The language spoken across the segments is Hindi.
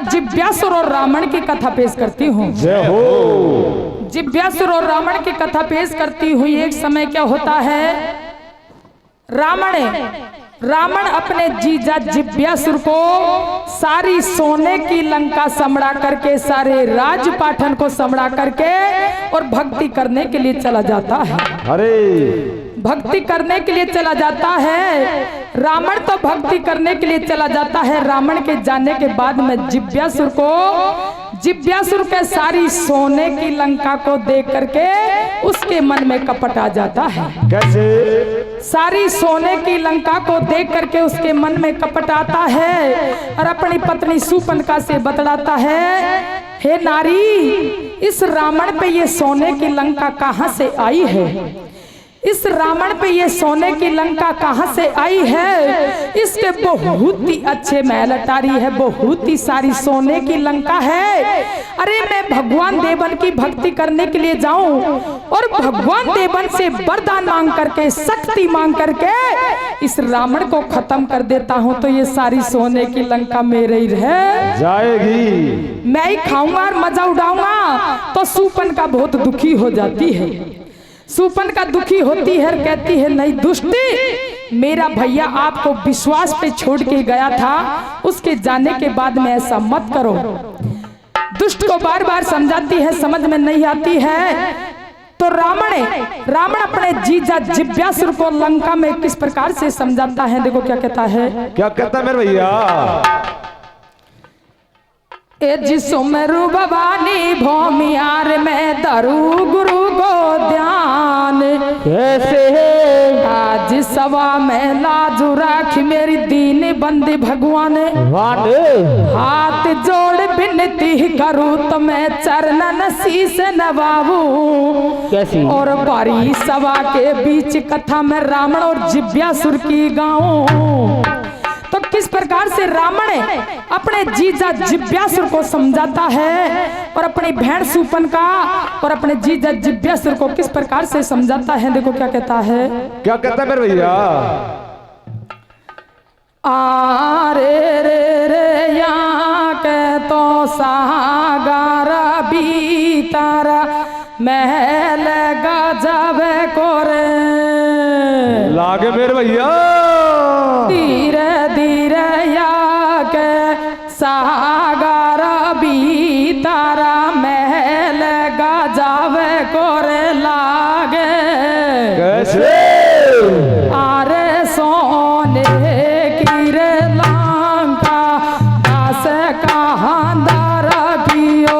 जिव्यासुर और रावण की कथा पेश करती हूँ। जय हो। जिव्यासुर और रावण की कथा पेश करती हुई एक समय क्या होता है, रावण अपने जीजा जिव्यासुर को सारी सोने की लंका समड़ा करके, सारे राजपाटन को समड़ा करके और भक्ति करने के लिए चला जाता है। अरे भक्ति करने के लिए चला जाता है। रावण तो भक्ति करने के लिए चला जाता है। रावण के जाने के बाद में जिव्यासुर के सारी सोने की लंका को देख करके उसके मन में कपट आ जाता है। कैसे? सारी सोने की लंका को देख करके उसके मन में कपट आता है और अपनी पत्नी शूर्पणखा से बतलाता है, हे नारी, इस रावण पे ये सोने की लंका कहाँ से आई है? इस रावण पे ये सोने की लंका कहाँ से आई है? इसके बहुत ही अच्छे महल अटारी है, बहुत ही सारी सोने की लंका है। अरे मैं भगवान देवन की भक्ति करने के लिए जाऊं और भगवान देवन से वरदान मांग करके, शक्ति मांग करके इस रावण को खत्म कर देता हूं तो ये सारी सोने की लंका मेरे ही रह जाएगी, मैं ही खाऊंगा और मजा उड़ाऊंगा। तो शूर्पणखा बहुत दुखी हो जाती है। शूर्पणखा दुखी होती है, कहती है, नहीं दुष्टी, मेरा भैया आपको विश्वास पे छोड़ के गया था, उसके जाने के बाद में ऐसा मत करो। दुष्ट को बार बार समझाती है, समझ में नहीं आती है। तो रावण अपने जीजा जिव्यासुर को लंका में किस प्रकार से समझाता है, देखो क्या कहता है। क्या कहता है मेरे भैया? ए जिसो मेरू भवानी भौमियार में दरू गुरु को ध्यान, कैसे है? आज सवा में लाजू राखी मेरी दीन बंदी भगवान, हाथ जोड़ बिनती करूँ तो मैं चरणन शीस नवाऊं। कैसी? और बारी सभा के बीच कथा में रावण और जिव्यासुर की गाऊं। तो किस प्रकार से रावण अपने जीजा जिव्यासुर को समझाता है और अपनी बहन शूर्पणखा और अपने जीजा जिव्यासुर को किस प्रकार से समझाता है, देखो क्या कहता है। क्या कहता है मेरे भैया? आरे रे रे यहाँ के तो सागर बीतारा महल गजब को रे लागे मेरे भैया, धीरे धीरे या के सागर बीतारा महल गजब को रे लागे। कैसे? आरे सोने की रे लंका दास कहांदर कियो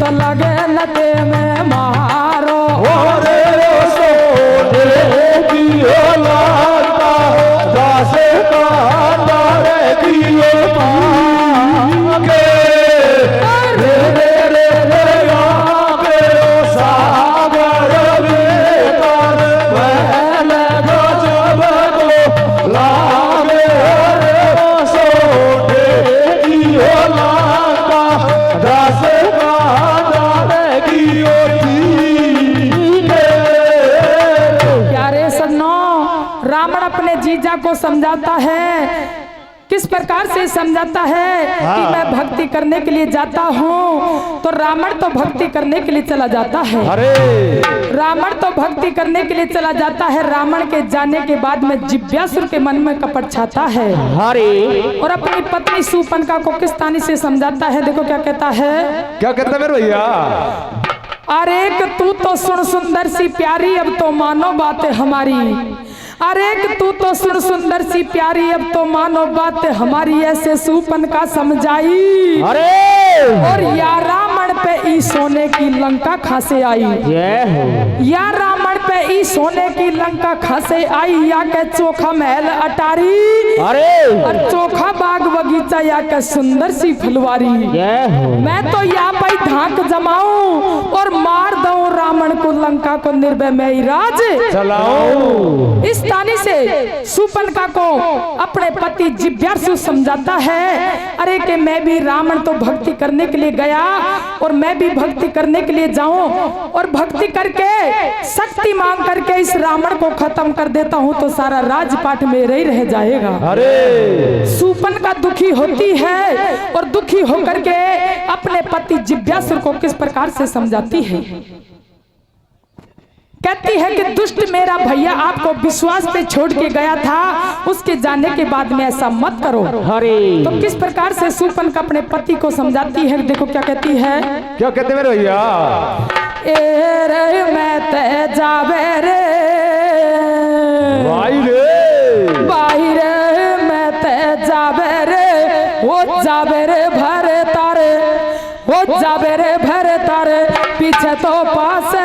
लगे लते में मारो जीजा को समझाता है। किस प्रकार से समझाता है कि मैं भक्ति करने के लिए जाता हूँ, तो रावण तो भक्ति करने के लिए चला जाता है। अरे रावण तो भक्ति करने के लिए चला जाता है। रावण के जाने के बाद में जिज्ञासुर के मन में कपट छाता है अरे और अपनी पत्नी शूर्पणखा को किस तानी से समझाता है। देखो क्या कहता है। क्या कहता है मेरे भैया? अरे तू तो सुन सुंदर सी प्यारी, अब तो मानो बातें हमारी। अरे तू तो सुन सुंदर सी प्यारी, अब तो मानो बात हमारी, ऐसे शूर्पणखा समझाई। अरे और या रावण पे ई सोने की लंका खासे आई। या रावण पे ई सोने की लंका खासे आई, या के चोखा महल अटारी। अरे और चोखा बाग बगीचा, या के सुंदर सी फुलवारी। मैं तो यहाँ पे धाक जमाऊं और मार दूं रावण को, लंका को निर्भय में ही राज चलाओ। इस तानी से शूर्पणखा को अपने पति जिज्ञासु समझाता है। अरे कि मैं भी रावण तो भक्ति करने के लिए गया और मैं भी भक्ति करने के लिए जाऊं और भक्ति करके शक्ति मांग करके इस रावण को खत्म कर देता हूं, तो सारा राजपाट मेरे ही रह जाएगा। अरे शूर्पणखा दुखी होती है और दुखी होकर के अपने पति जिज्ञासुर को किस प्रकार से समझाती है। कहती है कि दुष्ट मेरा भैया आपको विश्वास पे छोड़ के गया था, उसके जाने के बाद में ऐसा मत करो। अरे तो किस प्रकार से शूर्पणखा अपने पति को समझाती है। देखो क्या कहती है। क्या कहते मेरे भैया? ए रे मैं ते जावे रे, भाई रे भाई रे मैं ते जावे रे, वो जावे रे भरे तारे, वो जावे रे भरे तारे, पीछे तो पास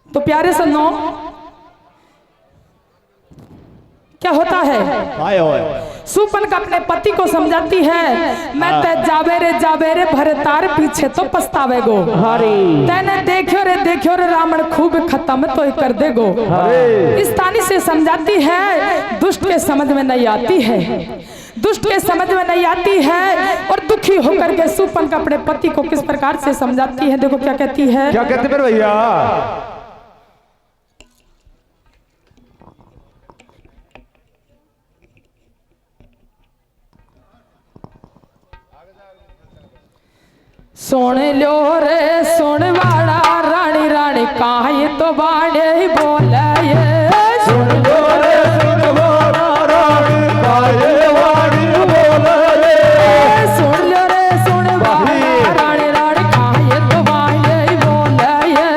तो प्यारे सन्नो क्या होता है। शूर्पणखा अपने पति को समझाती है, मैं ते जावे रे भरे तार, पीछे तो पछतावे गो। तेने देखियो रे रावण खूब खत्म तो कर दे गो। इस तानी से समझाती है। दुष्ट के समझ में नहीं आती है, दुष्ट के समझ में नहीं आती है और दुखी होकर के शूर्पणखा अपने पति को किस प्रकार से समझाती है। देखो क्या कहती है। क्या कहते मेरे भैया? सुन लो रे सुन वाड़ा, रानी रानी काहे तो बाड़े बोले ये। सुन लो रे सुन वाड़ा, रानी काहे वाड़ी बोले ये। सुन लो रे सुन वाड़ा, रानी रानी काहे तो बाड़े बोले ये।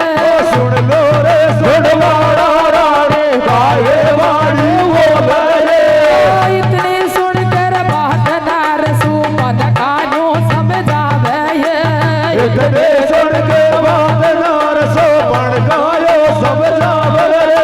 सुन लो रे सुन वाड़ा, रानी काहे वाड़ी बोले ये। इतनी सुन कर बात नार शूर्पणखा नो समझावे ये। इतने सुन के बात नार शूर्पणखा यो समझावे।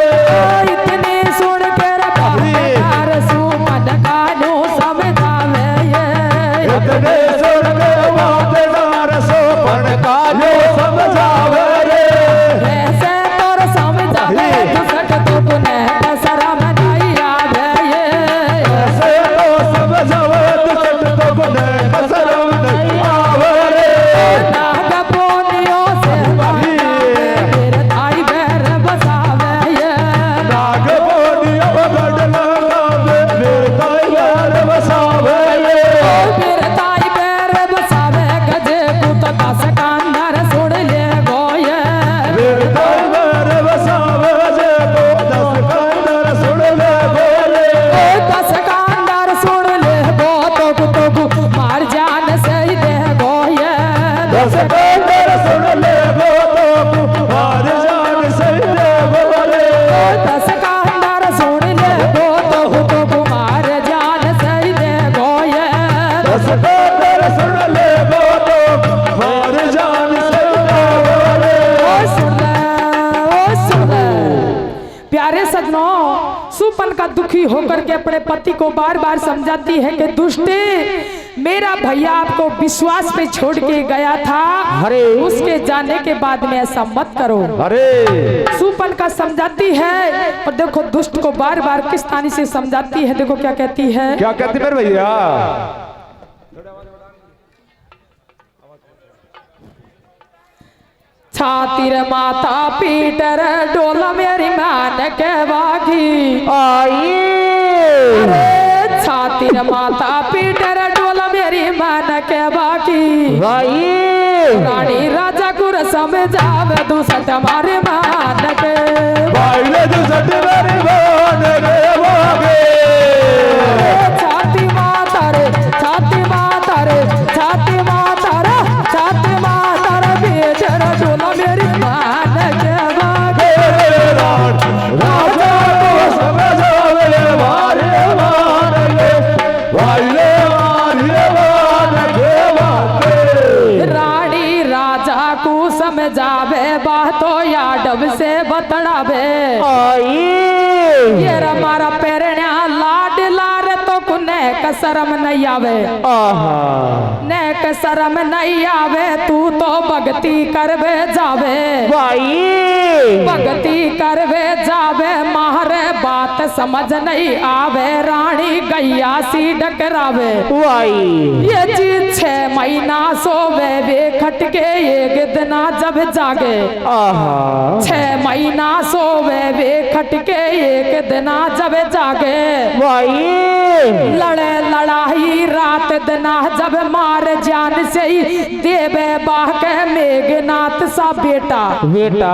दुखी होकर के अपने पति को बार बार समझाती है कि दुष्टे, मेरा भैया आपको विश्वास पे छोड़ के गया था, अरे उसके जाने के बाद में ऐसा मत करो। अरे सुपन समझाती है और देखो दुष्ट को बार बार किस तानी से समझाती है। देखो क्या कहती है, क्या कहती मेरे भैया, छातिर माता पीटर डोला मेरी मान के बागी आई, अरे छातिर माता पीटर डोला मेरी मान के बागी भाई रानी राजा को समझावे दूसट मारे मान के भाई ले दूसट मेरे मान के बागे, छाती माता रे छाती माता रे छाती माता रे छाती माता रे बेचर डोला मेरी मान के बागे राजा को समझावे मारे मान के, भाई ले मारे मान के बागे, रानी राजा को समझावे बातो यादव से बतड़ावे आई ये हमारा पेरण्या लाड लार तो कुने कसरम नहीं आवे, आहा ने कसरम नहीं आवे, तू तो भक्ति करवे जावे भाई भक्ति करवे जावे, मारे बात समझ नहीं आवे, रानी गैया सी डकरावे भाई ये जी 6 महीना सोवे वे खटके एक दिना जब जागे, आहा 6 महीना सोवे वे खटके एक दिना जब जागे, भाई लड़े लड़ाई रात दिना जब मार जान से ही देवे बाके मेघनाथ सा बेटा बेटा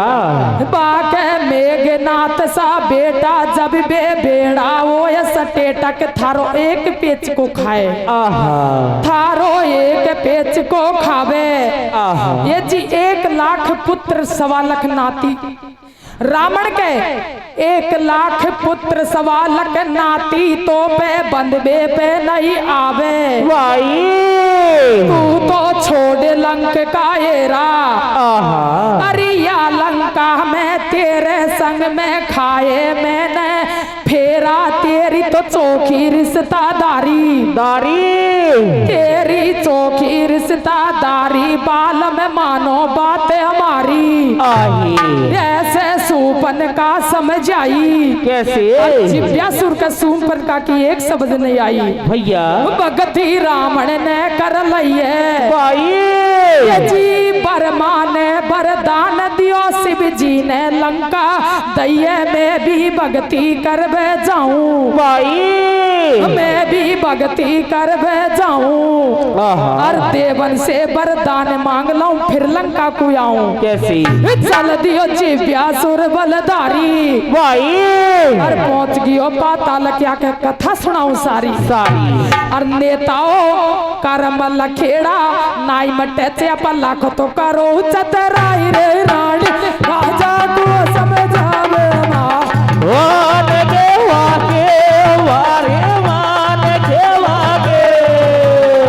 बाके मेघनाथ सा बेटा, जब बे बेड़ा वो सटेटक थारो एक पेच को खाए, आहा थारो एक पेच को खावे, आहा ये जी 1 लाख पुत्र 1.25 लाख नाती, रावण के 1 लाख पुत्र 1.25 लाख नाती, तो पे बंदबे पे नहीं आवे, भाई तू तो छोड़ लंक का येरा, आहा अरे या लंका में तेरे संग में खाए मैंने फेरा, तेरी तो चौखी रिश्तादारी दारी, तेरी चौखी रिश्तादारी, बाल में मानो बात हमारी, आई ऐसे सुपन का समझ आई, कैसे जिव्यासुर का सुपन का की एक शब्द नहीं आई, भैया भगती रावण ने कर लिये भाई ये जी बर्मा ने वरदान दियो, शिव जी ने लंका दैये में भी भक्ति करवे जाऊं, भाई मैं भी भक्ति करवे जाऊं, आहा और देवन से वरदान मांग लूं फिर लंका को आऊं, कैसी चल दियो जिव्यासुर बलधारी, भाई और पहुंच गयो पाताल, क्या के कथा सुनाऊं सारी सारी, और नेताओं करम लखेड़ा नाई मटे चेपा लाख तो करो चतराई रे रानी, राजा को समझावे माँ मान देवा के वारे मान देवा के,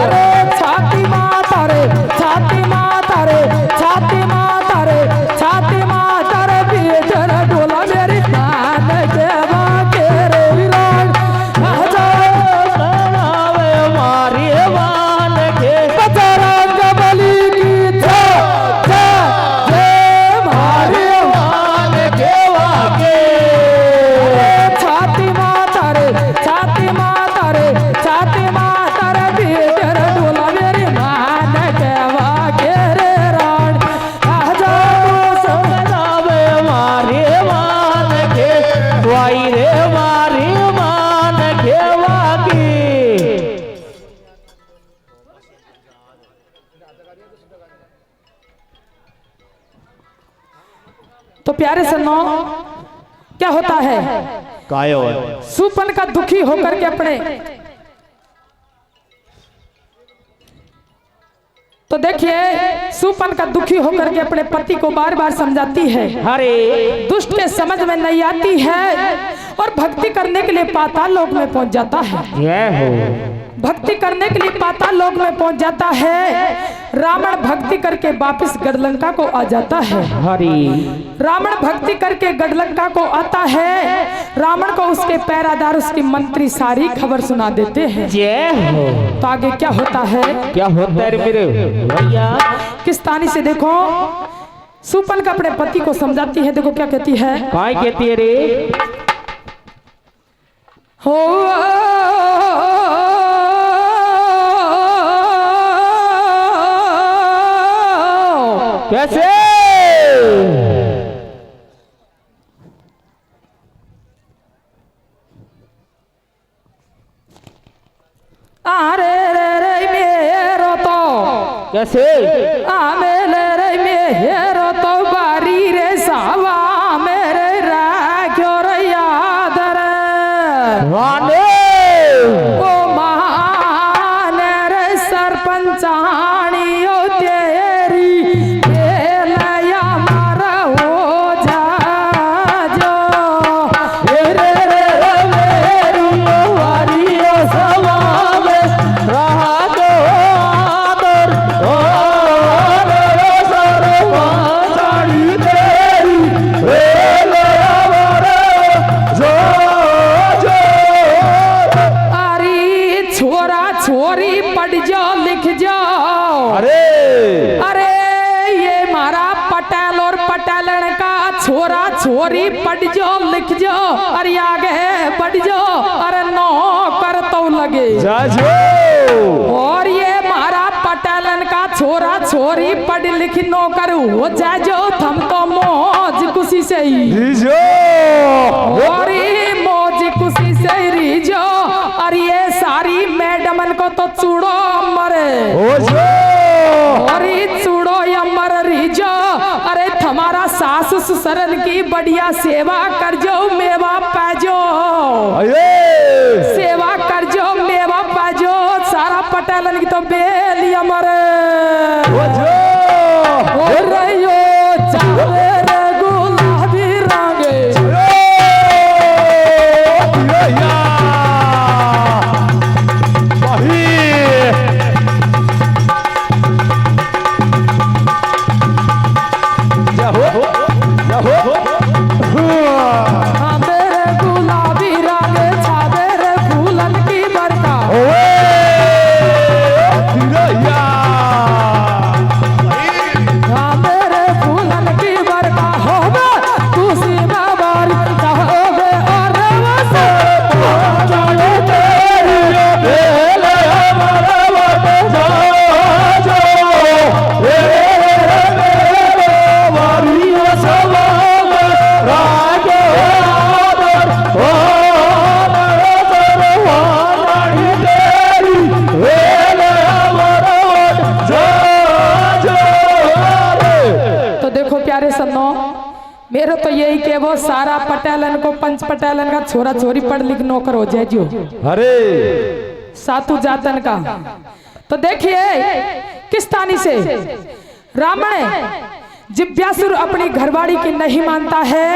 अरे छाती माता रे छाती माता रे छाती माता रे छाती माता रे बेटर डोला मेरी मान देवा के रे रानी, राजा मनावे मारे मान के, बजरंग बली की जय मारे मान देवा के, छाती माता रे छाती माता रे छाती माता रे बेटर डोला मेरी मान देवा के रे रानी, राजा को मनावे मारे मान के, वाई रे मारे मान देवा के, तो प्यारे सुनो क्या होता है, कायो सुपन का दुखी होकर के अपने तो देखिए सुपन का दुखी होकर के अपने पति को बार बार समझाती है, हरे दुष्ट के समझ में नहीं आती है और भक्ति करने के लिए पाताल लोक में पहुंच जाता है। जय हो भक्ति करने के लिए पाताल लोक में पहुंच जाता है। रावण भक्ति करके वापस गढ़लंका को आ जाता है। हरी रावण भक्ति करके गढ़लंका को आता है। रावण को उसके पैरादार उसके मंत्री सारी खबर सुना देते हैं। जय हो। तो आगे क्या होता है? क्या होता है मेरे भैया? किस्तानी से देखो सुपन का अपने पति को समझाती है। देखो क्या कहती है। काय कहती है रे? हो कैसे? अरे रे रे मेरो तो कैसे? मेरे रे मेरो तो बारी रे सावा मेरे राख्यो रे याद रे वाने ओ महान रे सरपंचाणी ओ तेरी बेलया मार हो जाजो रे रे रे मेरी वारी ओ सवा रहा दो आदर और सरपंचाणी तेरी वेले आवारे जो जो। अरे छोरा छोरी पढ़ जाओ लिख जाओ। अरे ये मारा पटेल और पटेलन का छोरा छोरी पढ़ जाओ लिख जाओ। अरे आगे बढ़ जाओ। अरे नौकर तो लगे जाजो। और ये मारा पटेलन का छोरा छोरी पढ़ लिख नौकर हो जाजो। थम तो मौज खुशी से ही रीजो और ये मौज खुशी से ही रीजो। और ये सारी मैडमन को तो चूड़ो मरे हो जो। और ये चूड़ो या मर रीजो। अरे तुम्हारा सासु ससुरन की बढ़िया सेवा कर जो मेवा पाजो। अये सेवा कर जो मेवा पाजो। सारा पटेलन की तो बेली मरे हो जो। हो रही चावे रे गुलाबी रंगे भैया वही जाहो जाहो। हाँ मेरे गुलाबी रंगे छावे रे फूलन की बरका ओए भैया हाँ मेरे फूलन की बरका होवे तुसी बाबारी चाहोगे और वसे जाने तेरी बेले हमारा वत जाजो रे रे वारी सवा राजो आदर ओ सरवानी तेरी बेले हमारा वत जाजो रे। तो देखो प्यारे सन्नो मेरे तो यही के वो सारा पटेलन को पंच पटेलन का छोरा छोरी पढ़ लिख नौकर हो जाए जो अरे सातु जातन का। तो देखिए किस्तानी से रावण जिज्ञासुर अपनी घरवाड़ी की नहीं मानता है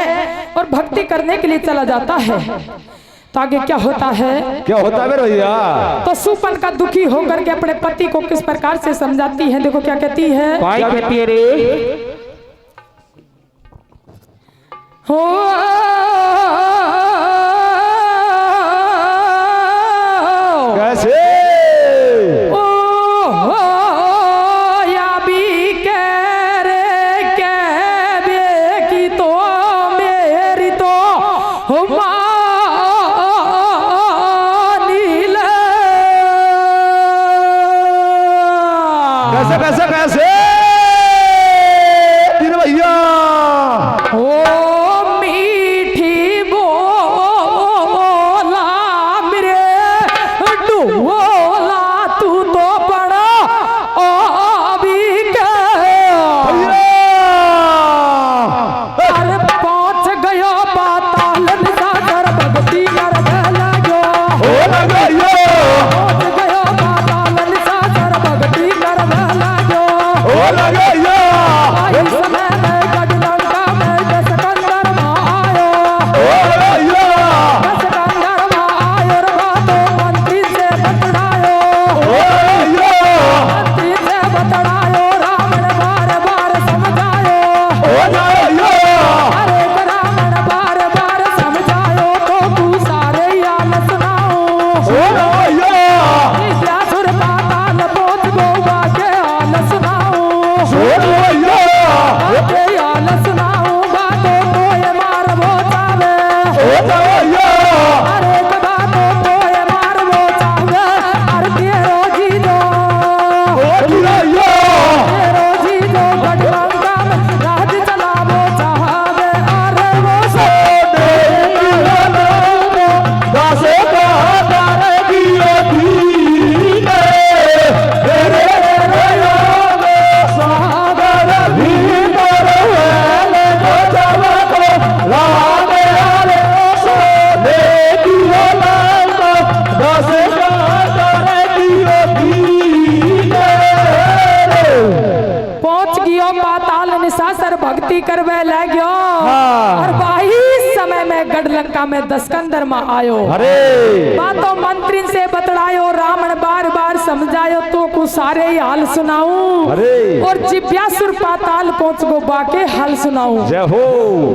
और भक्ति करने के लिए चला जाता है। तो आगे क्या होता है? क्या होता है मेरे भैया? तो सुपन का दुखी होकर के अपने पति को किस प्रकार से समझाती है। देखो क्या कहती है। काय कहती है रे? हो कैसे? ओ हो या भी कह रे कह बे की तो मेरी तो हो नील कैसे कैसे कैसे? तीन भैया ओ मीठ सुनो भैया विद्यासुर पाताल पहुंच गो बाके हाल सुनाऊं सुनो भैया बाके हाल सुनाऊं बातों को ये मार वो चावे सुनो भैया अरे बातों को ये मार वो चावे अरे तेरो जी जो भैया तेरो जी जो गढ़लंका में राज चलावो चाहे अरे वो दासे का तारे दियो दीने रे सागर भीतर वेले को जवको लागे आले सोने दियो लांको दासे का तारे दियो दीने पहुंच गयो पाताल निशासर भक्ति करवे लग्यो हाँ। और वही समय में गढ़लंका में दस्कंदर में आयो अरे बातों मंत्री से बतलायो रावण बार बार समझायो तो को सारे ही हाल सुनाऊं अरे और जिव्यासुर पाताल पहुंच गो बाके हाल सुनाऊं जय हो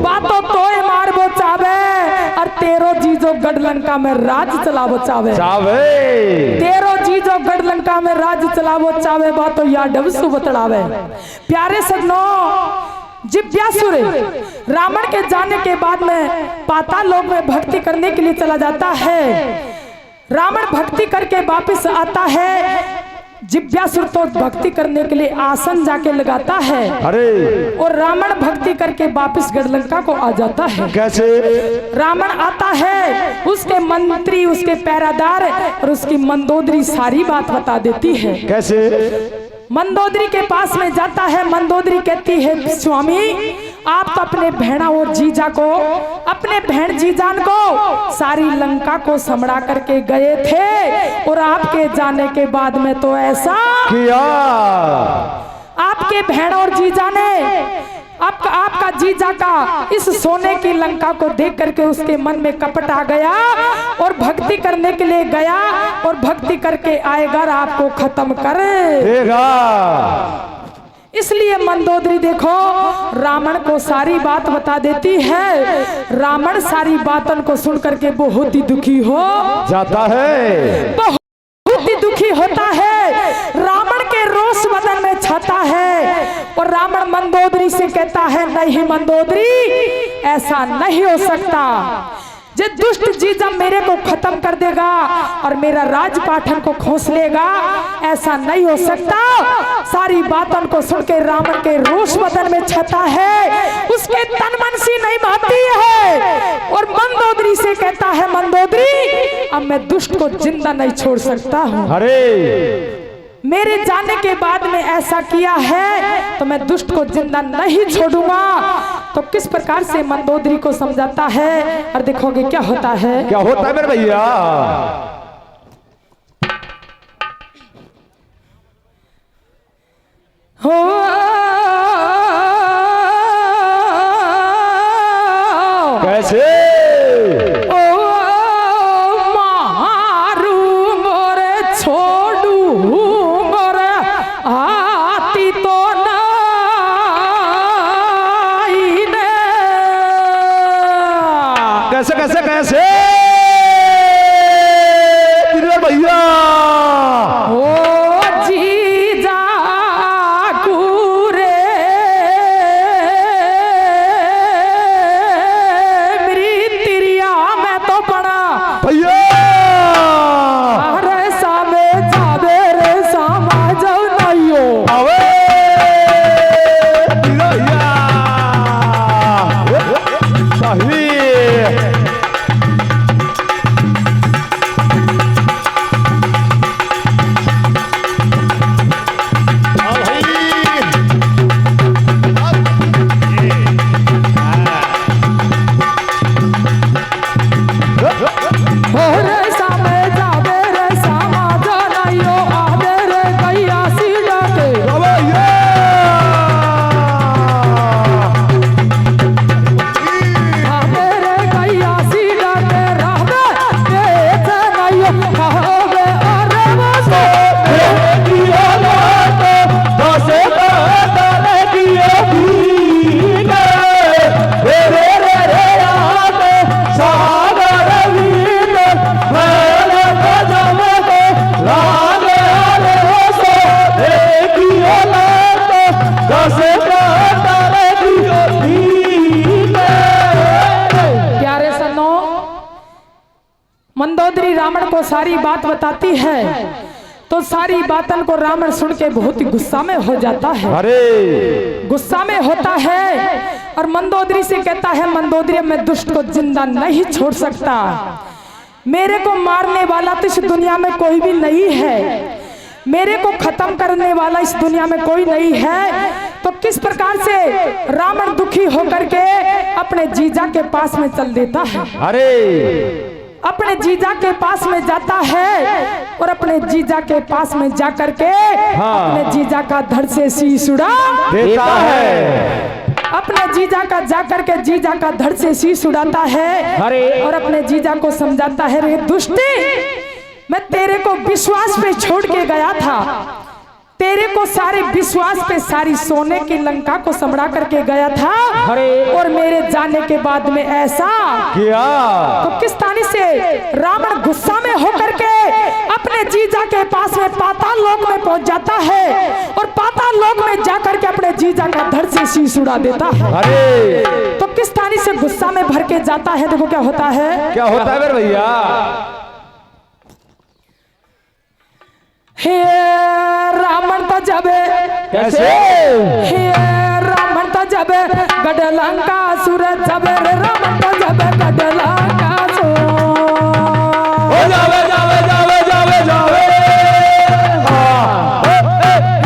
बातों तोय मार बो चावे और तेरो जीजो गढ़लंका में राज चलावो चावे चावे तेरो जीजो गढ़लंका में राज चलावो चावे बातों यादव सु बतलावे प्यारे सजनों जिव्यासुर रावण के जाने के बाद में पाताल लोक में भक्ति करने के लिए चला जाता है। रावण भक्ति करके वापस आता है। जिव्यासुर तो भक्ति करने के लिए आसन जाके लगाता है अरे और रावण भक्ति करके वापस गढ़लंका को आ जाता है। कैसे रावण आता है, उसके मंत्री, उसके पैरादार और उसकी मंदोदरी सारी बात बता देती है। कैसे मंदोदरी के पास में जाता है। मंदोदरी कहती है स्वामी आप तो अपने भेड़ा और जीजा को, अपने भेड़ जीजान को सारी लंका को समड़ा करके गए थे और आपके जाने के बाद में तो ऐसा किया आपके भेड़ और जीजा ने आपका जीजा का इस सोने की लंका को देख करके उसके मन में कपट आ गया और भक्ति करने के लिए गया और भक्ति करके आएगा और आपको खत्म कर देगा। इसलिए मंदोदरी देखो रावण को सारी बात बता देती है। रावण सारी बातों को सुन करके बहुत ही दुखी हो जाता है, बहुत ही दुखी होता है। रावण के रोष बदन में छाता है और रावण मंदोदरी से कहता है नहीं मंदोदरी ऐसा नहीं हो सकता। जे दुष्ट जीजा मेरे को खत्म कर देगा और मेरा राज पाठन को खोस लेगा, ऐसा नहीं हो सकता। सारी बातों को सुन के रावण के रोष बदन में छता है, उसके तन मन सी नहीं भाती है और मंदोदरी से कहता है मंदोदरी अब मैं दुष्ट को जिंदा नहीं छोड़ सकता हूँ। अरे मेरे जाने के बाद में ऐसा किया है तो मैं दुष्ट को जिंदा नहीं छोड़ूंगा। तो किस प्रकार से मंदोदरी को समझाता है और देखोगे क्या होता है। क्या होता है मेरे भैया। हो कैसे कैसे कैसे कैसे को सारी बात बताती है तो सारी बातन को रावण सुन के बहुत ही गुस्सा में हो जाता है। अरे गुस्सा में होता है और मंदोदरी से कहता है, मंदोदरी मैं दुष्ट को जिंदा नहीं छोड़ सकता, मेरे को मारने वाला तो इस दुनिया में कोई भी नहीं है, मेरे को खत्म करने वाला इस दुनिया में कोई नहीं है। तो किस प्रकार से रावण दुखी होकर के अपने जीजा के पास में चल देता है। अरे अपने जीजा के पास में जाता है और अपने जीजा के पास में जाकर के अपने जीजा का धड़ से शीश उड़ा देता है। अपने जीजा का जाकर के जीजा का धड़ से शीश उड़ाता है और अपने जीजा को समझाता है, रे दुष्टी, मैं तेरे को विश्वास पे छोड़ के गया था, तेरे को सारे विश्वास पे सारी सोने की लंका को संभड़ा करके गया था और मेरे जाने के बाद में ऐसा किया। तो किस तानी से रावण गुस्सा में होकर के अपने जीजा के पास में पाताल लोक में पहुंच जाता है और पाताल लोक में जाकर के अपने जीजा का धड़ से शीश उड़ा देता है। अरे तो किस तानी से गुस्सा में भर के जाता है। देखो क्या होता है, क्या होता है मेरे भैया। हे रावण तो जब कैसे हे रावण तो जब गडलंका सुर जब रावण तो जब गडलंका सो जावे जावे जावे जावे जावे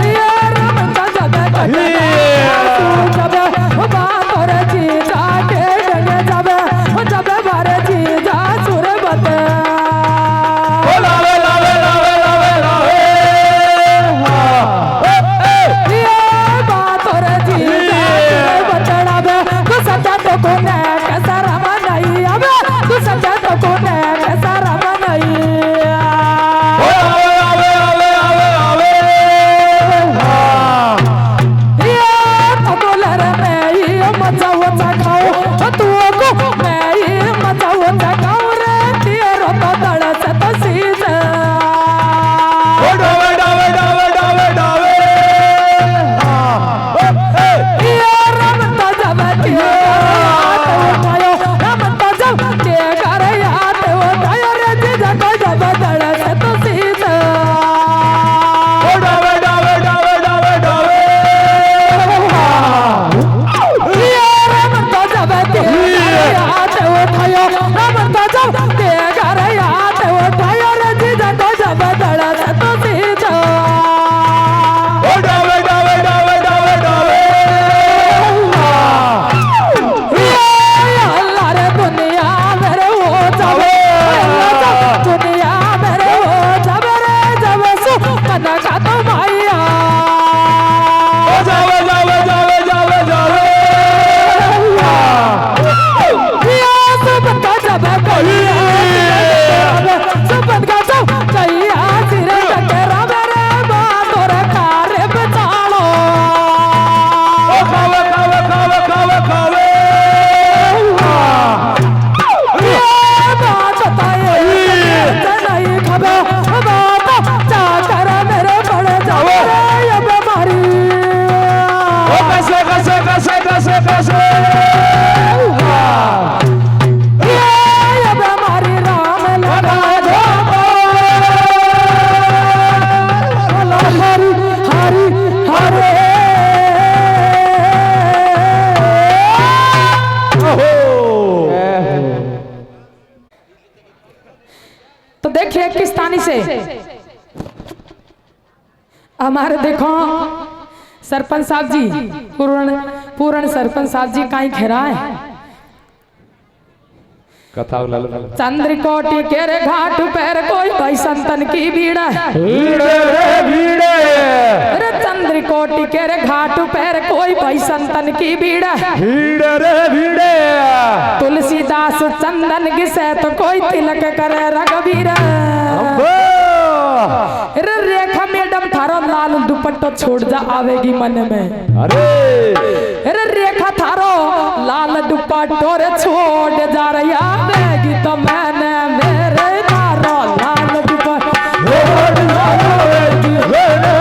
हे रावण तो जब गडलंका सो जब बाबर जीजा के गए जब बार जीजा सुर बते देखिए किस तानी से हमारे देखो सरपंच साहब जी पूर्ण सरपंच साहब जी कहीं घेरा है कथा चंद्रकोटि के रे घाट पर कोई भाई संतन की भीड़ है, अरे चंद्रकोटि के रे घाट पर कोई भाई संतन की भीड़ है, तुलसीदास चंदन घिसे तो कोई तिलक करे रघुवीर, अरे रेखा मैडम थारो लाल दुपट्टो छोड़ जा आवेगी मन में, अरे रेखा थारो लाल दुपट्टो रे छोड़ जा रही आवेगी तो मैंने मेरे थारो लाल दुपट्टो छोड़ जा आवेगी, छोड़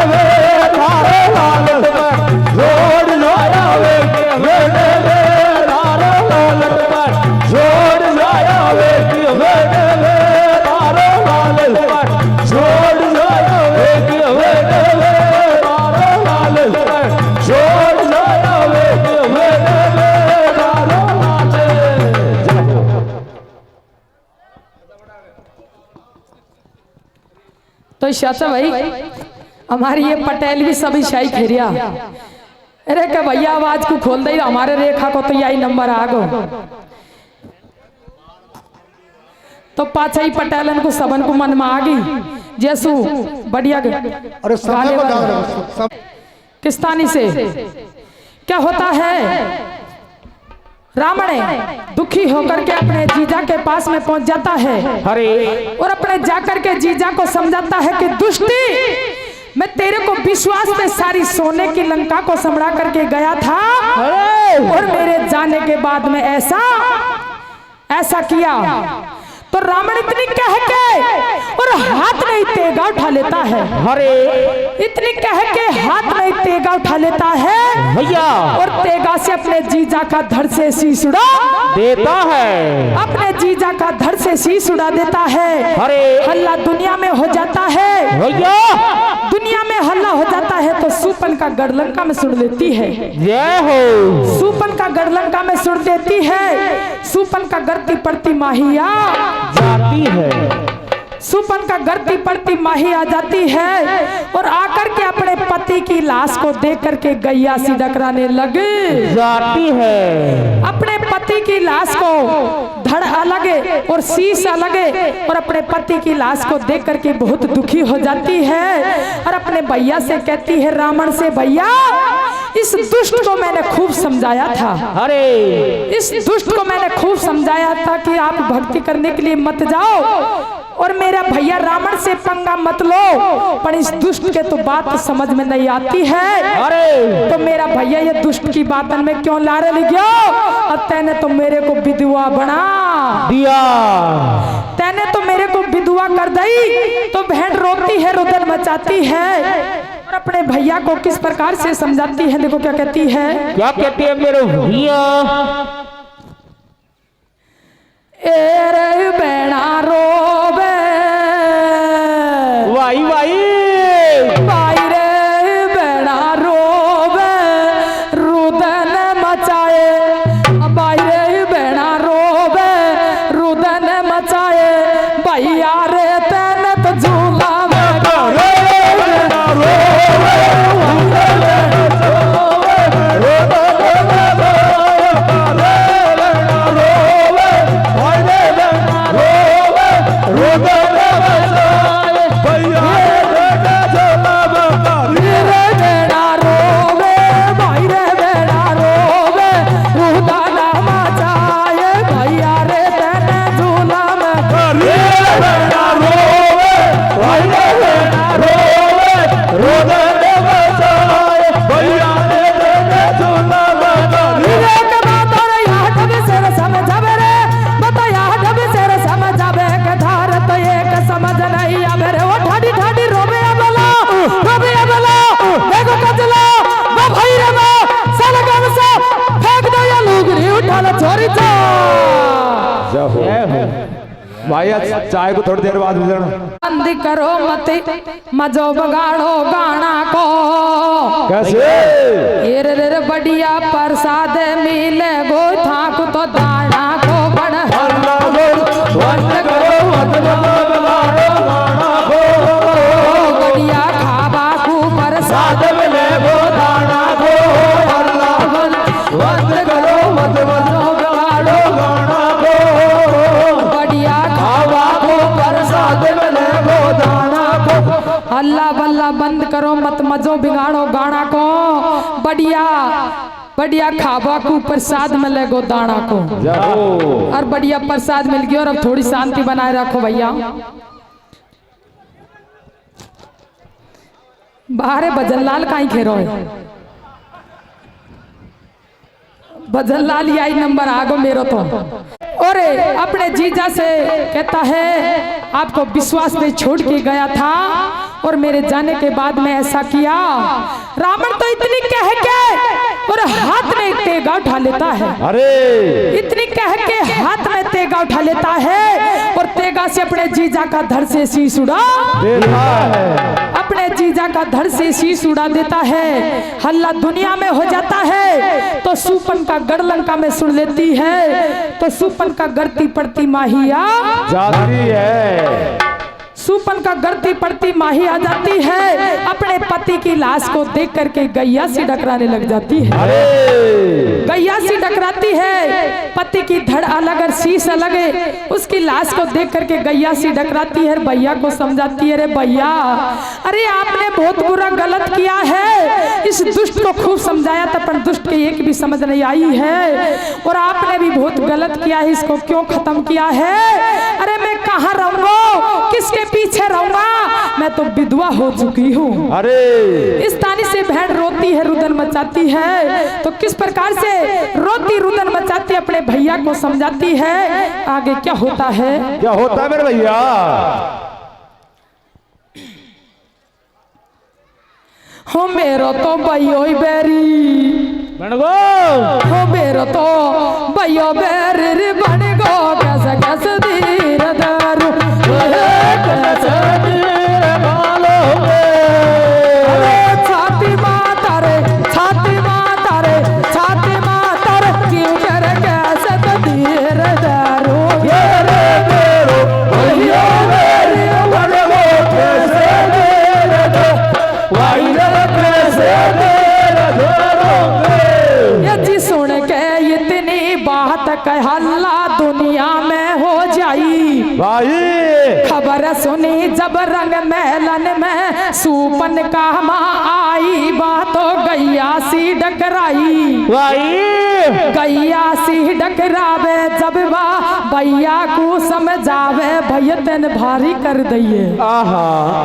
तो चाचा भाई हमारी ये पटेल भी सभी शाही खेरिया अरे क्या भैया आवाज को खोल दे हमारे रेखा को तो यही नंबर आ गो तो पाचा ही पटेलन को सबन को मन में आ गई जैसू बढ़िया अरे सब किस्तानी से क्या होता है रावण दुखी होकर के अपने जीजा के पास में पहुंच जाता है अरे और अपने जाकर के जीजा को समझाता है कि दुष्टी मैं तेरे को विश्वास में सारी सोने की लंका को संभरा करके गया था और मेरे जाने के बाद में ऐसा किया तो रावण इतनी कह के और हाथ नहीं तेगा उठा लेता है अरे इतनी कह के हाथ नहीं तेगा उठा लेता है भैया और तेगा से अपने जीजा का धड़ से शीश उड़ा देता है अपने जीजा का धड़ से शीश उड़ा देता है अरे हल्ला दुनिया में हो जाता है भैया दुनिया में हल्ला हो जाता है तो सुपन का गढ़लंका में सुन लेती है जय हो सुपन का गढ़लंका में सुन देती है सुपन का गढ़ती पड़ती माहिया जाती है सुपन का गढ़ती पड़ती माही आ जाती है और आकर के अपने पति की लाश को देख करके गैया सी डकराने लगे जाती है अपने पति की लाश को धड़ अलग और शीश अलग और अपने पति की लाश को देख करके बहुत दुखी हो जाती है और अपने भैया से कहती है रावण से भैया इस दुष्ट को मैंने खूब समझाया था अरे इस दुष्ट को मैंने खूब समझाया था कि आप भक्ति करने के लिए मत जाओ और मेरा भैया रावण से पंगा मत लो पर इस दुष्ट के तो बात समझ में नहीं आती है अरे तो मेरा भैया ये दुष्ट की बात में क्यों लारे लग गया और तैने तो मेरे को विधवा बना दिया तैने तो मेरे को विधवा कर दी तो बहन रोती है रुदन मचाती है और अपने भैया को किस प्रकार से समझाती है देखो क्या कहती है क्या कहती है मेरे भैया एरे बेड़ा रोवे वाई वाई भाई रे बेड़ा रोवे रुदन मचाए भाई रे बेड़ा रोवे रुदन मचाए भैया रे तेन तो झूला भाई चाय को थोड़ी देर बाद बंद करो मत मजो बगाड़ो गाना को कैसे ये रे बढ़िया प्रसाद मिले गो थाक तो दाना को बड़ बंद करो मत बगाड़ो गाना को बढ़िया खाबा को प्रसाद मिले गो दाना को बंद करो मत बगाड़ो गाना को बढ़िया खावा को प्रसाद मिले गो दाना को अल्लाह बल्ला बंद करो मत मजो बिगाड़ो गाना को बढ़िया बढ़िया खाबा को प्रसाद मिले गो दाना को और बढ़िया प्रसाद मिल गया और अब थोड़ी शांति बनाए रखो भैया बाहर भजन लाल कहीं खेरो है भजन लाल यही नंबर आगो मेरो तो और अपने जीजा से कहता है आपको विश्वास में छोड़ के गया था और मेरे जाने के बाद में ऐसा किया रावण तो इतनी कह के और हाथ में तेगा उठा लेता है अरे इतनी कह के हाथ में तेगा उठा लेता है और तेगा से अपने जीजा का धड़ से शीश उड़ा देता है अपने जीजा का धड़ से शीश उड़ा देता है हल्ला दुनिया में हो जाता है तो सुपन का गढ़लंका में सुन लेती है तो सुपन का गढ़ती पड़ती माहिया जाती है सुपन का गड़ती पड़ती माही आ जाती है, अपने पति की लाश को देख करके गैया सी डकराने लग जाती है। गैया सी डकराती है, पति की धड़ अलग और शीश अलग है, उसकी लाश को देख करके गैया सी डकराती है, भैया को समझाती है, अरे भैया, अरे आपने बहुत बुरा गलत किया है, इस दुष्ट को खूब समझाया था पर दुष्ट की एक भी समझ नहीं आई है, और आपने भी बहुत गलत किया है, इसको क्यों खत्म किया है? अरे मैं कहाँ रहूंगा, किसके पीछे रहूंगा, मैं तो विधवा हो चुकी हूँ। अरे इस तानी से बहन रोती है, रुदन मचाती है, तो किस प्रकार से रोती रुदन मचाती अपने भैया को समझाती है, आगे क्या होता है? क्या होता है मेरे भैया? हो मेरो तो भैयो बेरी हो मेरो तो भैयो बेरी बन गो, कैसे कैसे धीर दारू कैसे धीर मालो छाती माता रे छाती माता रे छाती माता रे क्यों कर कैसे तो धीर दारू भैया मेरी बन गो, कैसे धीर जी सुन के इतनी बात कहला दुनिया में हो जाई भाई। खबर सुनी जब रंग महलन में सुपन का माँ आई, बातों गैया सी डकराई गैया सी डकरावे, जब बा भैया को समझावे, भैया तन भारी कर दइए,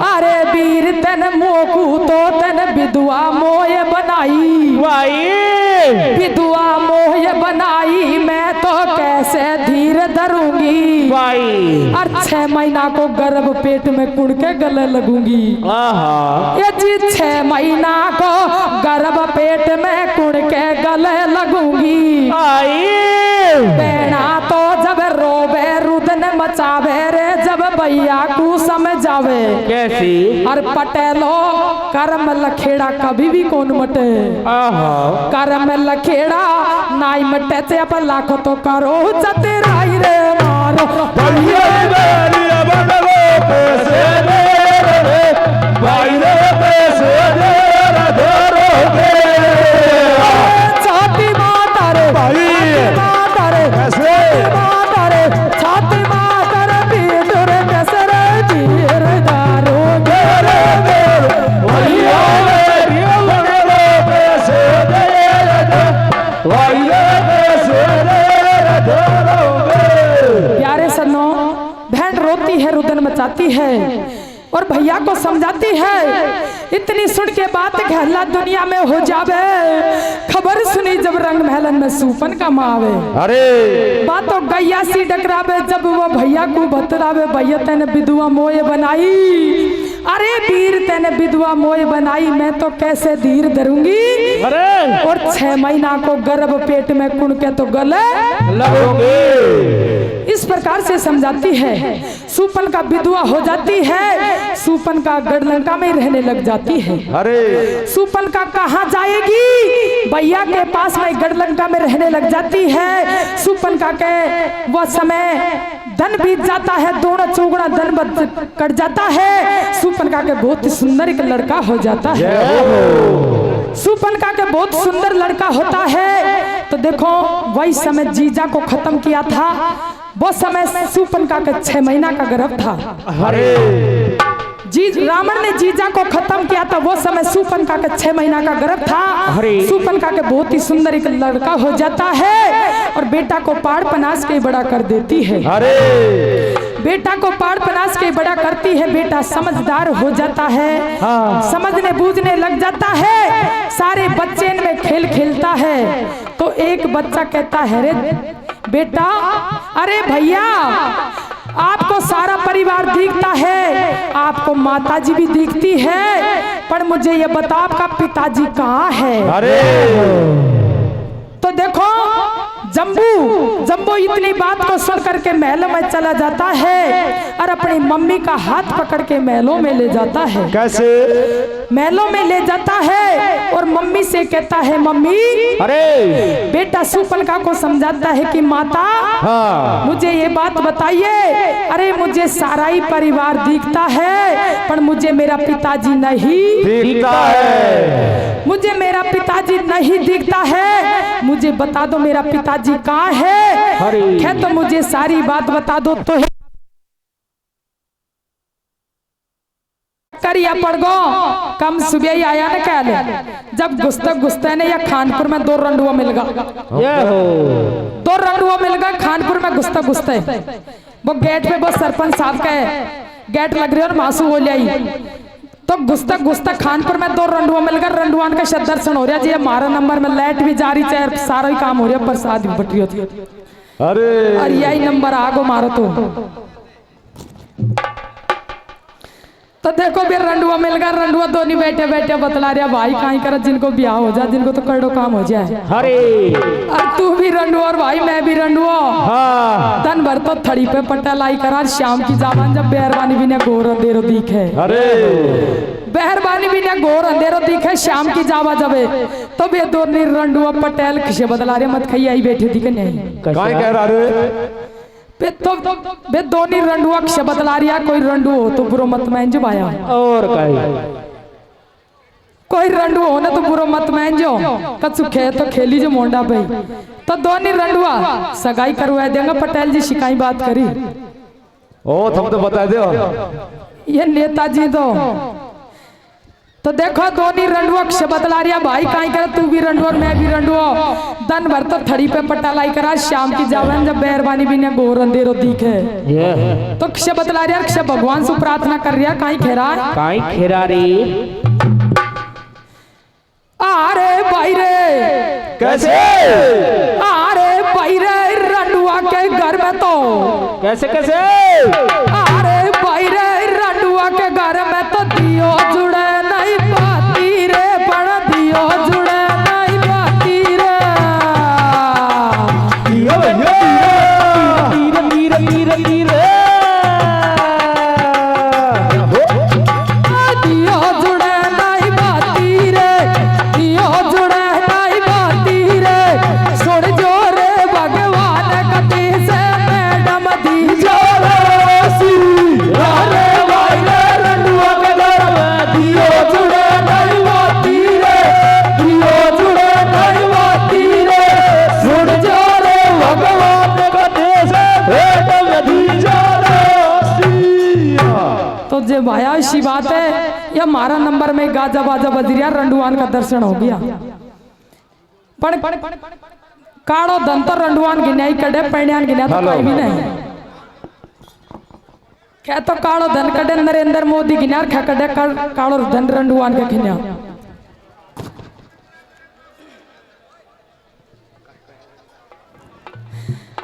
अरे वीर तन मोकू तो तन विधवा मोय बनाई, विधवा मोय बनाई, मैं तो कैसे धीर धरूंगी, और 6 महीना को गर्भ पेट में कुड़ के गले लगूंगी। ये जी 6 महीना को गर्भ पेट में कुड़ के गले लगूंगी। बेना तो जब रोवे रुदन मचावे रे, जब भैया को समझावे कैसी? और पटेलो कर्म लखेड़ा कभी भी कौन मटे, कर्म लखेड़ा नाई मटे से अपन लाखों तो करो चतुराई रे मारो, भैया मेरी बन गो, कैसे मेरे भाई रे कैसे धरोगे? छाती माता रे भाई माता रे कैसे? माता रे छाती माता रे पीठ रे कैसे रे धीर दारू भैया मेरी बन गो, कैसे भाई रे कैसे धरोगे? प्यारे सन्नो, बहन रोती है, रुदन मचाती है और भैया को समझाती है। इतनी सुन के बात घरला दुनिया में हो जावे, खबर सुनी जब रंग महलन में सुपन का माँ आवे, अरे बातों गैया सी डकरावे, जब वो भैया को बतरावे, भैया तेने विधवा मोय बनाई, अरे वीर तेने विधवा मोय बनाई, मैं तो कैसे धीर धरूंगी, अरे और 6 महीना को गर्भ पेट में कुड़ के तो गले लगोगे। इस प्रकार से समझाती है। सुपन का विधवा हो जाती है, सुपन का गढ़लंका में रहने लग जाती है। अरे सुपन का कहाँ जाएगी, भैया के पास में गढ़लंका में रहने लग जाती है। सुपन का के वह समय धन बीत जाता है, दोनों चौगुना धन कट जाता है। सुपन का के बहुत ही सुंदर एक लड़का हो जाता है। सुपन का के बहुत सुंदर लड़का होता है। तो देखो वही समय जीजा को खत्म किया था, वो समय सुपन का के 6 महीना का गर्भ था। अरे जी रावण ने जीजा को खत्म किया था, वो समय सुपनका का 6 महीना का गर्भ था। सुपनका के बहुत ही सुंदर एक लड़का हो जाता है और बेटा को पाड़ पनास के बड़ा कर देती है। बेटा को पाड़ पनास के बड़ा करती है। बेटा समझदार हो जाता है, समझने बूझने लग जाता है, सारे बच्चे में खेल खेलता है। तो एक बच्चा कहता है, रे बेटा, अरे भैया आपको सारा परिवार दिखता है, आपको माताजी भी दिखती है, पर मुझे ये बताओ आपका पिताजी कहाँ है? अरे तो देखो जम्बू इतनी बात को सुन करके महल में चला जाता है और अपनी मम्मी का हाथ पकड़ के महलों में ले जाता है। कैसे? महलों में ले जाता है और मम्मी से कहता है, मम्मी अरे बेटा शूर्पणखा को समझाता है कि माता हाँ मुझे ये बात बताइए, अरे मुझे सारा ही परिवार दिखता है पर मुझे मेरा पिताजी नहीं दिखता है, मुझे मेरा पिताजी नहीं दिखता है, मुझे बता दो मेरा पिताजी कहाँ है तो मुझे सारी बात बता दो। तो करिया पड़ गो कम सुबह ही आया ना कहले जब गुस्ते ने या खानपुर में 2 रंडुआ मिल गया, 2 रंडुआ मिल गया खानपुर में गुस्ते वो गेट पे वो सरपंच साहब का गेट लग रही है और मासू हो लिया तो गुस्ता खानपुर में 2 रंडुआ मिल गया, रंडुआन का शब्द दर्शन हो रहा जी, हमारा नंबर में लाइट भी जारी चाहे सारा ही काम हो रहा, प्रसाद भी बट रही होती। अरे यही नंबर आगो मारो तो देखो फिर रंडुआ मिल गया, रंडुआ दोनों बैठे बैठे बतला रहा भाई कहीं कर जिनको ब्याह हो जाए, जिनको तो कड़ो काम हो जाए। अरे तू भी रंडुआ और भाई मैं भी रंडुआ, दिन भर तो थड़ी पे पट्टा लाई करा, शाम की जावान जब बेहरबानी भी ने घोर अंधेरो दिखे, बेहरबानी भी ने घोर अंधेरो दिखे शाम की जावा जबे तो बे दोनों रंडुआ पटेल खिसे बदला रहे मत खैया ही बैठे दिखे नहीं कह रहा रे बे दोनों रंडुआ खिसे बदला रिया, कोई रंडु हो तो बुरो मत मान जो भाया और कोई रंडु हो ना तो बुरो मत मान जो कछु खे तो खेली जो मोंडा भाई तो दोनों रंडुआ सगाई करवा देंगे। पटेल जी शिकाई बात करी ओ तुम तो बता दो ये नेताजी तो देखो दोनों रंडुआ से बतला रिया भाई कहीं कर तू भी रंडुआ मैं भी रंडुआ, दिन भर तो थड़ी पे पट्टा लाई करा, शाम की जावन जब बेहरबानी भी ने घोर अंधेरो दिखे तो क्षे बतला रिया, क्षे भगवान से प्रार्थना कर रिया कहीं खेरा रे अरे भाई रे कैसे? अरे भाई रे रंडुआ के घर में तो कैसे अरे भाई रे रंडुआ के घर में तो दियो जुड़े नहीं पाती रे, बड़ा दियो जुड़े नहीं पाती रे, दियो जुड़े नहीं पाती रे, दियो जुड़े नहीं पाती रे, सुन जो रे भगवान कटी से मैडम दी जो अरे भाई रे रंडुआ के घर में दियो जुड़े नहीं पाती रे, दियो जुड़े नहीं पाती रे, सुन जो रे भगवान कटी से मैडम दी जो तो जे भाया ऐसी बात है ये हमारा नंबर में गाजा बाजा बजरिया रंडुआन का दर्शन हो गया पण काड़ो दंत रंडुआन गिनाई कड़े पैण्यान गिना तो कोई भी नहीं क्या तो काड़ो धन कड़े नरेंद्र मोदी गिना खा कड़े काड़ो धन रंडुआन का गिना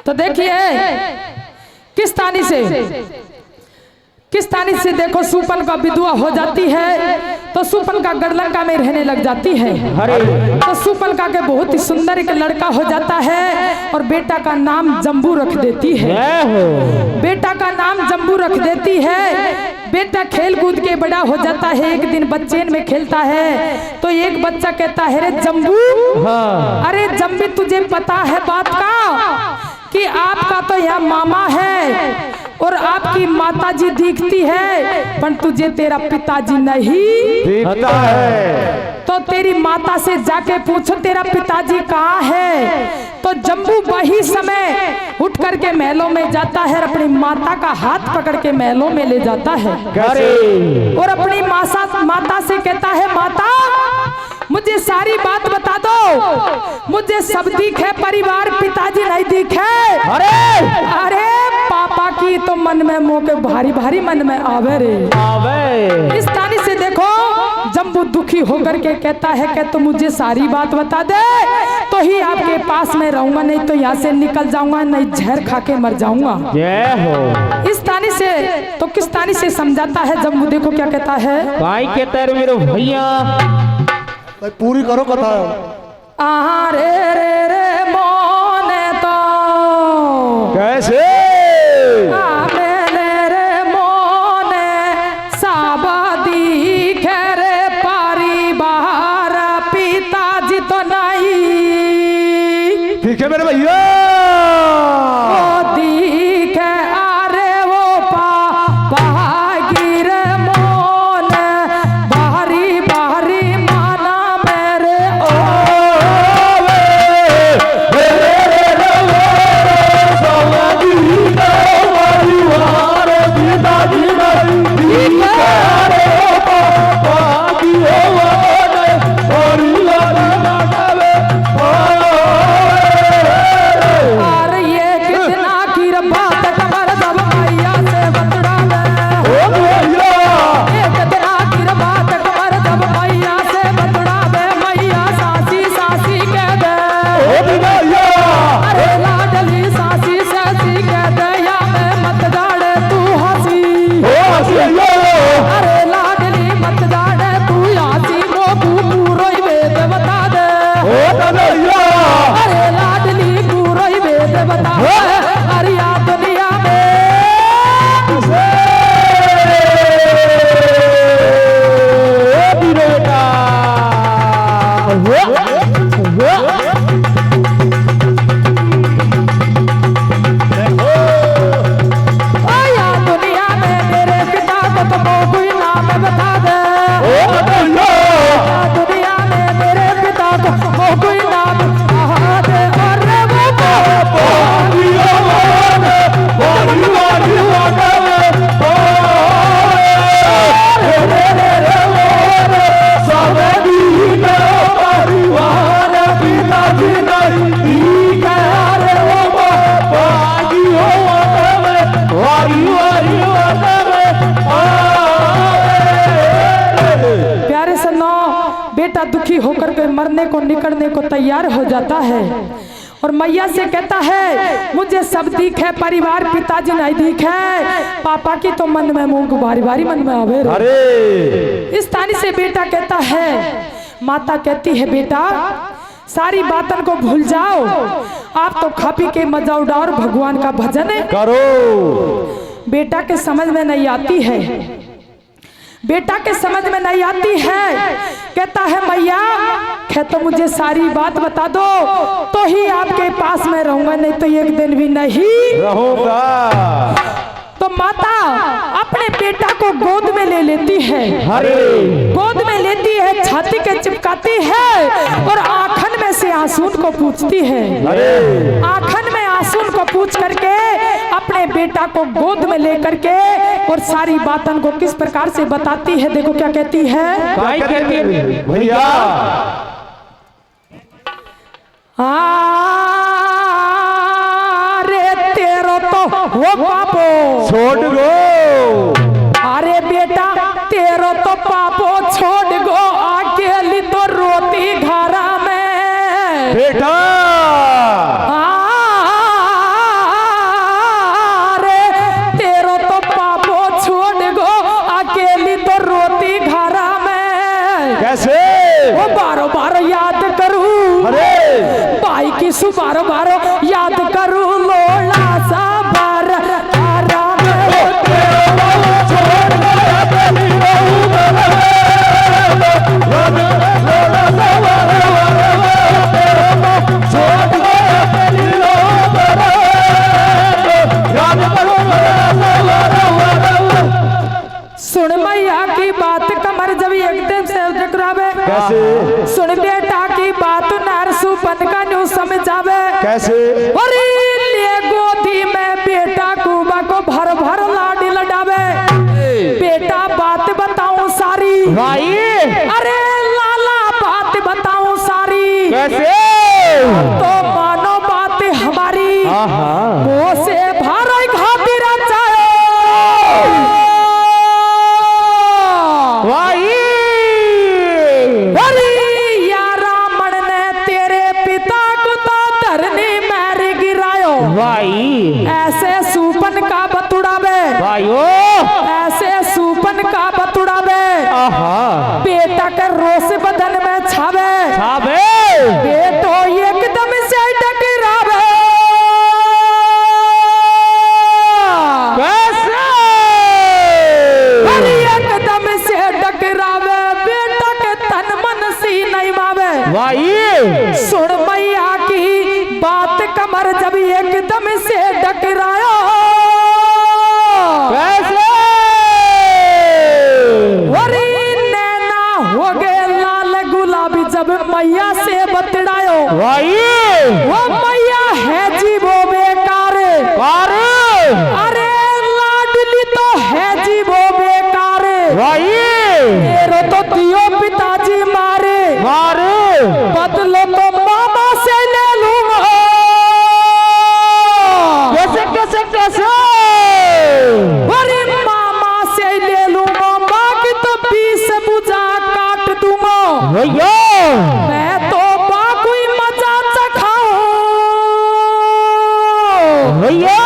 तो देखिए किस तानी से देखो शूर्पणखा विधवा हो जाती है तो शूर्पणखा गढ़लंका में रहने लग जाती है। तो शूर्पणखा के बहुत ही सुंदर एक लड़का हो जाता है और बेटा का नाम जम्बू रख देती है, बेटा का नाम जम्बू रख देती है। बेटा खेल कूद के बड़ा हो जाता है, एक दिन बच्चे में खेलता है तो एक बच्चा कहता है रे जम्बू, अरे जम्बी तुझे पता है बात का कि आपका तो यह मामा है और आपकी माताजी दिखती है पर तुझे तेरा पिताजी नहीं दिखता है, तो तेरी माता से जाके पूछो तेरा पिताजी कहाँ है। तो जम्बू वही समय उठ करके महलों में जाता है और अपनी माता का हाथ पकड़ के महलों में ले जाता है और अपनी माता से कहता है माता मुझे सारी बात बता दो, मुझे सब दिखे परिवार पिताजी नहीं दिखे। अरे पापा की तो मन में मोह के भारी भारी मन में आवे रे। इस तानी से देखो जम्बू दुखी होकर के कहता है कि तो मुझे सारी बात बता दे तो ही आपके पास में रहूंगा, नहीं तो यहाँ से निकल जाऊंगा, नहीं जहर खा के मर जाऊंगा। इस तानी से तो किस तानी से समझाता है जम्बू, देखो क्या कहता है। भाई कहता है मेरे भैया पूरी करो कथा। रे रे रे मोने तो कैसे मेरे रे मोने साबादी खेरे परिवार पिताजी तो नहीं ठीक है मेरे भैया दुखी होकर के मरने को निकलने को तैयार हो जाता है और मैया से कहता है मुझे सब दिख है परिवार पिताजी नहीं दिख है पापा की तो मन में मुंह बारी बारी मन में आवे अरे इस तानी से बेटा कहता है माता कहती है बेटा सारी बातों को भूल जाओ आप तो खा पी के मजा उड़ाओ और भगवान का भजन करो। बेटा के समझ में नहीं आती है बेटा के समझ में नहीं आती है कहता है मैया क्या तो मुझे सारी बात बता दो तो ही आपके पास में रहूंगा नहीं तो एक दिन भी नहीं रहूंगा। तो माता अपने बेटा को गोद में ले लेती है गोद में लेती है छाती के चिपकाती है और आंखन में से आंसू को पूछती है आंखन में आंसू को पूछ करके अपने बेटा को गोद में लेकर के और सारी बातों को किस प्रकार से बताती है देखो क्या कहती है भैया तेरो तो हो पापो छोड़ गो अरे बेटा तेरो तो पापो छोड़ गो अकेली तो रोती घरा में बेटा अरे तेरो तो पापो छोड़ गो अकेली तो रोती घरा में कैसे वो बारो बारो याद करूं अरे भाई की सुबारो बारो याद करूं लोला सा बार सुन मैया की बात कमर जब एकदम से टकरावे कैसे सुन बेटा की बात नरसू पन का न्यू समझावे कैसे अरे ले गोदी में बेटा कुबा को भर भर लाडी लडावे बेटा बात बताऊं सारी भाई अरे लाला बात बताऊं सारी कैसे तो मानो बात हमारी मुंह से भारो खातिर ऐसे सूपन का बतुड़ावे ऐसे सूपन का बतुड़ावे बेटा के रोस बदन में छावे बेटा मैया से बतड़ायो भाई वो मैया है जी वो बेकार अरे लाडली तो है जी वो बेकार भाई तेरो तो दियो पिताजी मारे बदलो तो मामा से ले लूंगा कैसे अरे मामा से ले लूंगा बाकी तो 20 बुझा काट दूंगा भैया मैं तो बाकुई मजा चखाऊं भैया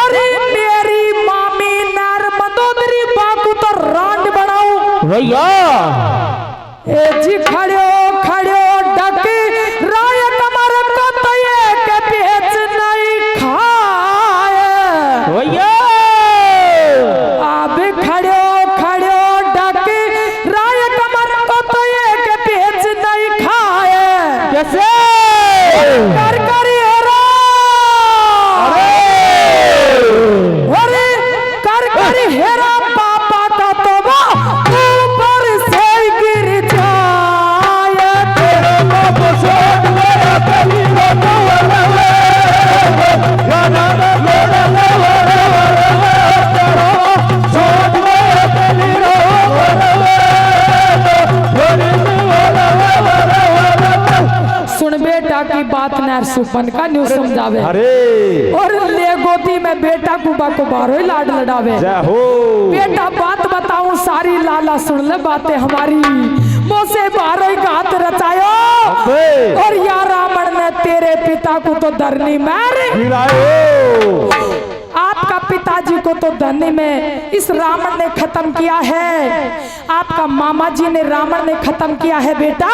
अरे मेरी मामी नार मंदोदरी बाकू तो रांड बनाऊं भैया ए जी खड़ो डक राय कमर को तो ये के बेच नहीं खाए भैया अब खड़ो डक राय कमर को तो ये के बेच नहीं खाए कैसे कर हेरा अरे कर हेरा पापा का तो ऊपर से गिर जाए तेरे बाप सोच मेरा कभी सुन बेटा की बात नर सुपन का न्यू समझावे अरे और ले गोदी में बेटा कुबा को बारो ही लाड लड़ावे जय हो बेटा बात बताऊं सारी लाला सुन ले बातें हमारी मुंह से बारो ही घात रचायो और या रावण ने तेरे पिता को तो धरनी मारे आपका पिताजी को तो धरनी में इस रावण ने खत्म किया है आपका मामा जी ने रावण ने खत्म किया है बेटा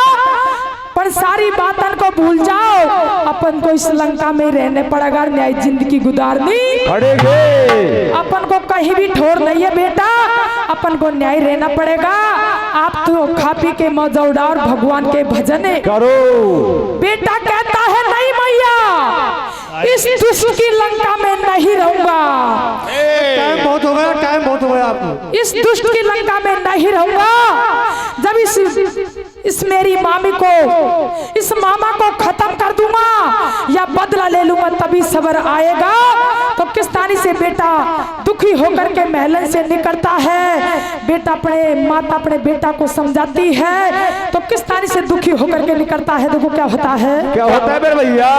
पर सारी बातन को भूल जाओ अपन को इस लंका में रहने पड़ेगा न्याय जिंदगी गुजारनी पड़ेगी अपन को कहीं भी ठोर नहीं है बेटा अपन को न्याय रहना पड़ेगा आप तो खा पी के मौजा उड़ाओ और भगवान के भजन करो बेटा कहता है नहीं मैया इस दुष्ट की लंका में नहीं रहूंगा टाइम बहुत हो गया आपको इस दुष्ट की लंका में नहीं रहूंगा जब इस मेरी मामी को इस मामा को खत्म कर दूंगा या बदला ले लूंगा तभी सबर आएगा तो किस्तानी से बेटा दुखी होकर के महलन से निकलता है बेटा अपने माता अपने बेटा को समझाती है तो किस्तानी से दुखी होकर के निकलता है देखो क्या होता है मेरे भैया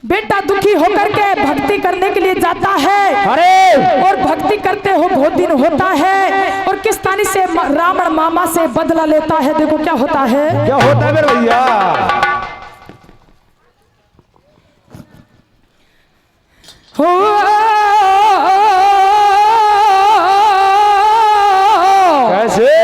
बेटा दुखी होकर के भक्ति करने के लिए जाता है अरे और भक्ति करते हो बहुत दिन होता है और किस्तानी से रावण मामा से बदला लेता है देखो क्या होता है मेरे भैया हो कैसे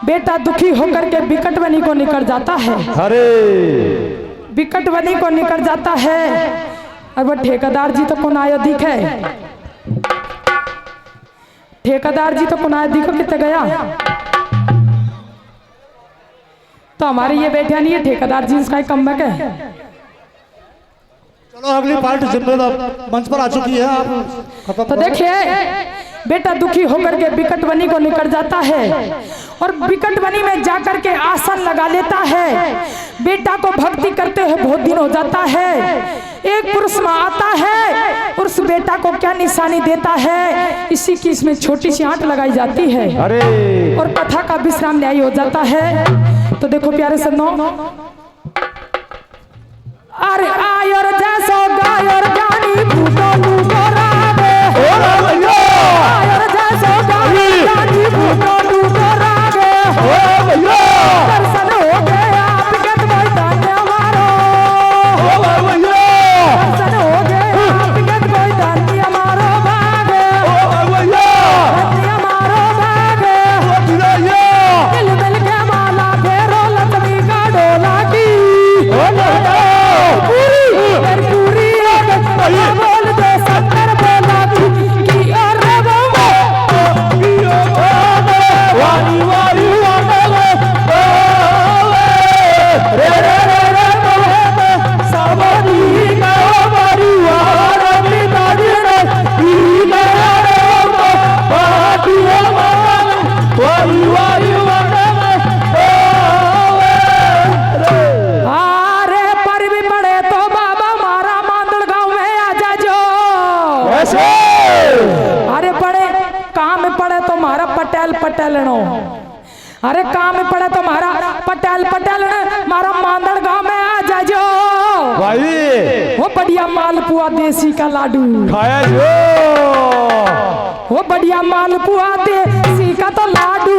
बेटा दुखी होकर के विकट वनी को निकल जाता है। अरे विकट वनी को निकल जाता है और वो ठेकेदार जी तो कौन आयो दिखे, ठेकेदार जी तो कौन आयो दिखो कितने गया। तो हमारे ये बैठा नहीं है ठेकेदार जी, इसका कम में है। चलो अगली पार्टी जिम्मेदार मंच पर आ चुकी है, आप खत्म तो देखिए बेटा दुखी होकर के विकट वनी को निकल जाता है और विकट वनी में जाकर के आसन लगा लेता है। बेटा को भक्ति करते हुए बहुत दिन हो जाता है। एक पुरुष में आता है, उस बेटा को क्या निशानी देता है, इसी की इसमें छोटी सी आंट लगाई जाती है। अरे और कथा का विश्राम न्याय हो जाता है। तो देखो प्यारे सन्नो, अरे आयर जैसो गायर गानी भूतो भूतो रागे, आयर जैसो गायर गानी भूतो भूतो रागे, दर्शन हो गए आपके कोई दाने हमारो, दर्शन हो गए आपके कोई दाने हमारो भागे, दाने हमारो भागे, मिल मिल के माला फेरो लक्ष्मी का डोला की पूरी बोल दे शंकर बोला की और वारी वारी रे रे रे रे सावरी का वारी वारी दादी रे रे वारी वारी अरे पर भी पड़े तो बाबा मारा मांदड़ गांव में आ जाजो। अरे पड़े काम में पड़े तो मारा पटेल पटेलनो, अरे काम में पड़े तो मारा पटेल पटेलनो, मारा मांदड़ गांव में आ जाजो। भाई वो बढ़िया मालपुआ देसी का लाडू खाया जो, वो बढ़िया मालपुआ देसी का तो लाडू